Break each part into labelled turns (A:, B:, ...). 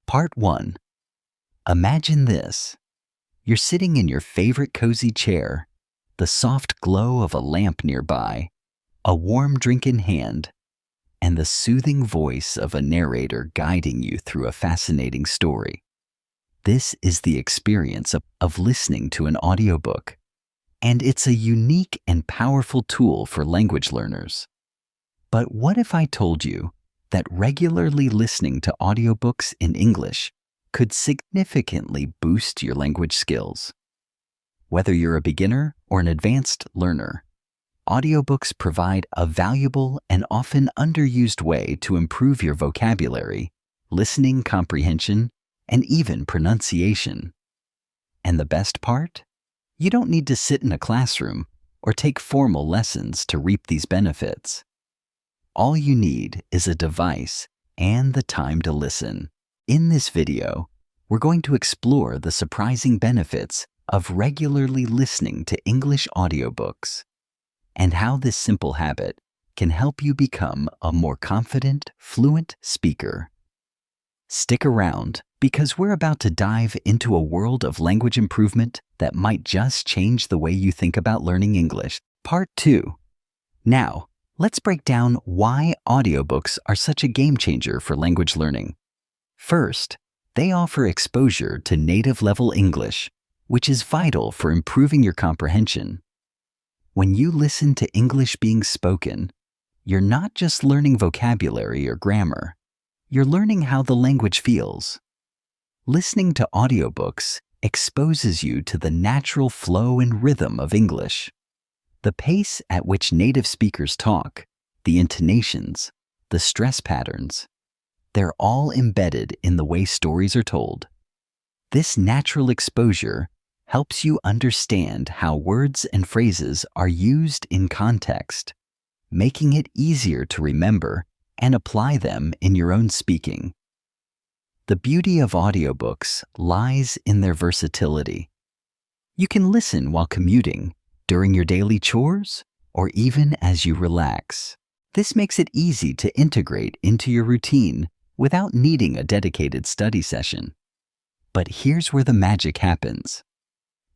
A: Part 1. Imagine this. You're sitting in your favorite cozy chair, the soft glow of a lamp nearby, a warm drink in hand, and the soothing voice of a narrator guiding you through a fascinating story. This is the experience of listening to an audiobook, and it's a unique and powerful tool for language learners. But what if I told you that regularly listening to audiobooks in English could significantly boost your language skills? Whether you're a beginner or an advanced learner, audiobooks provide a valuable and often underused way to improve your vocabulary, listening comprehension, and even pronunciation. And the best part? You don't need to sit in a classroom or take formal lessons to reap these benefits. All you need is a device and the time to listen. In this video, we're going to explore the surprising benefits of regularly listening to English audiobooks and how this simple habit can help you become a more confident, fluent speaker. Stick around because we're about to dive into a world of language improvement that might just change the way you think about learning English. Part 2. Now, let's break down why audiobooks are such a game changer for language learning. First, they offer exposure to native-level English, which is vital for improving your comprehension. When you listen to English being spoken, you're not just learning vocabulary or grammar, you're learning how the language feels. Listening to audiobooks exposes you to the natural flow and rhythm of English. The pace at which native speakers talk, the intonations, the stress patterns, they're all embedded in the way stories are told. This natural exposure helps you understand how words and phrases are used in context, making it easier to remember and apply them in your own speaking. The beauty of audiobooks lies in their versatility. You can listen while commuting, during your daily chores, or even as you relax. This makes it easy to integrate into your routine without needing a dedicated study session. But here's where the magic happens.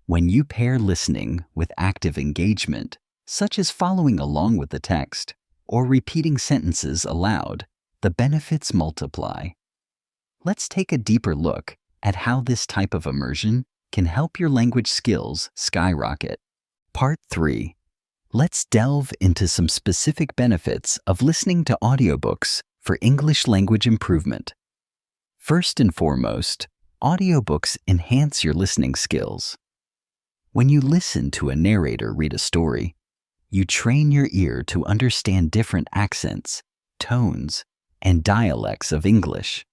A: When you pair listening with active engagement, such as following along with the text or repeating sentences aloud, the benefits multiply. Let's take a deeper look at how this type of immersion can help your language skills skyrocket. Part 3. Let's delve into some specific benefits of listening to audiobooks for English language improvement. First and foremost, audiobooks enhance your listening skills. When you listen to a narrator read a story, you train your ear to understand different accents, tones, and dialects of English.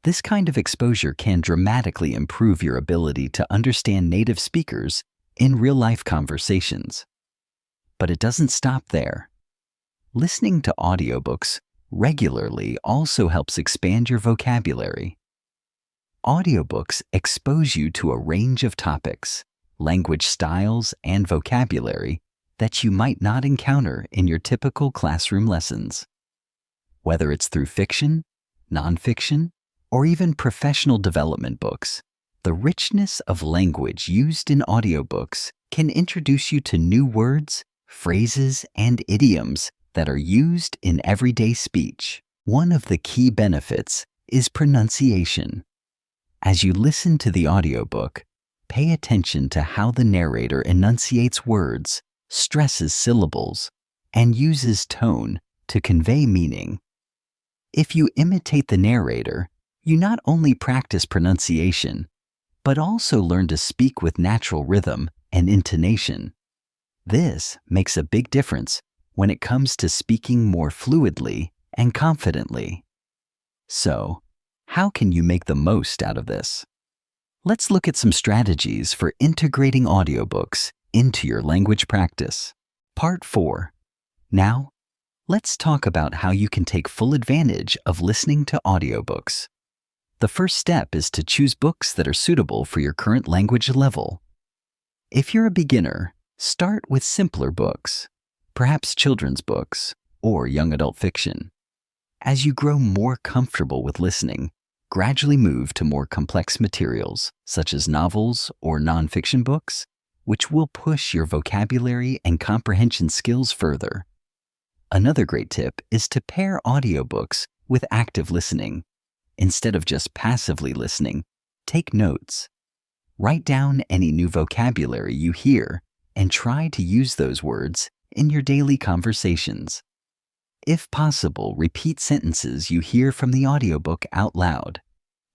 A: This kind of exposure can dramatically improve your ability to understand native speakers in real-life conversations. But it doesn't stop there. Listening to audiobooks regularly also helps expand your vocabulary. Audiobooks expose you to a range of topics, language styles, and vocabulary that you might not encounter in your typical classroom lessons. Whether it's through fiction, nonfiction, or even professional development books, the richness of language used in audiobooks can introduce you to new words, phrases, and idioms that are used in everyday speech. One of the key benefits is pronunciation. As you listen to the audiobook, pay attention to how the narrator enunciates words, stresses syllables, and uses tone to convey meaning. If you imitate the narrator, you not only practice pronunciation, but also learn to speak with natural rhythm and intonation. This makes a big difference when it comes to speaking more fluidly and confidently. So, how can you make the most out of this? Let's look at some strategies for integrating audiobooks into your language practice. Part 4. Now, let's talk about how you can take full advantage of listening to audiobooks. The first step is to choose books that are suitable for your current language level. If you're a beginner, start with simpler books, perhaps children's books or young adult fiction. As you grow more comfortable with listening, Gradually move to more complex materials, such as novels or nonfiction books, which will push your vocabulary and comprehension skills further. Another great tip is to pair audiobooks with active listening. Instead of just passively listening, take notes. Write down any new vocabulary you hear and try to use those words in your daily conversations. If possible, repeat sentences you hear from the audiobook out loud.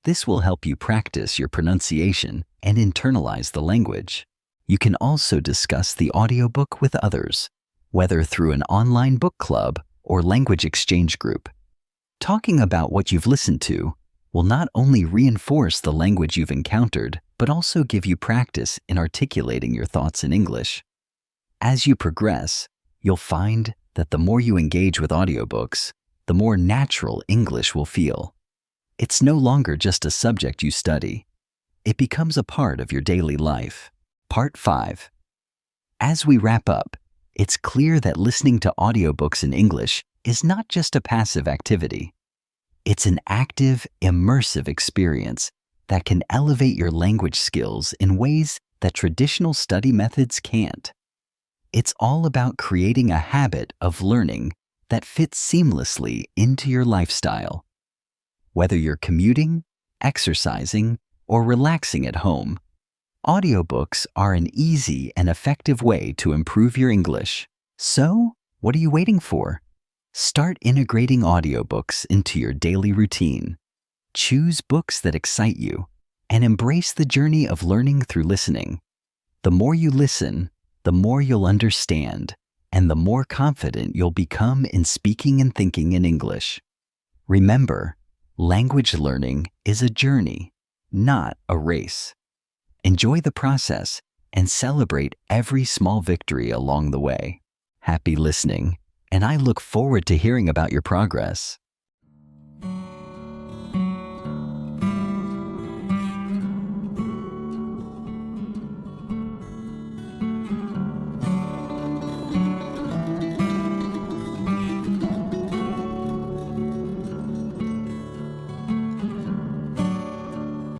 A: This will help you practice your pronunciation and internalize the language. You can also discuss the audiobook with others, whether through an online book club or language exchange group. Talking about what you've listened to will not only reinforce the language you've encountered, but also give you practice in articulating your thoughts in English. As you progress, you'll find that the more you engage with audiobooks, the more natural English will feel. It's no longer just a subject you study. It becomes a part of your daily life. Part 5. As we wrap up, it's clear that listening to audiobooks in English is not just a passive activity. It's an active, immersive experience that can elevate your language skills in ways that traditional study methods can't. It's all about creating a habit of learning that fits seamlessly into your lifestyle. Whether you're commuting, exercising, or relaxing at home, audiobooks are an easy and effective way to improve your English. So, what are you waiting for? Start integrating audiobooks into your daily routine. Choose books that excite you and embrace the journey of learning through listening. The more you listen, the more you'll understand, and the more confident you'll become in speaking and thinking in English. Remember, language learning is a journey, not a race. Enjoy the process and celebrate every small victory along the way. Happy listening, and I look forward to hearing about your progress.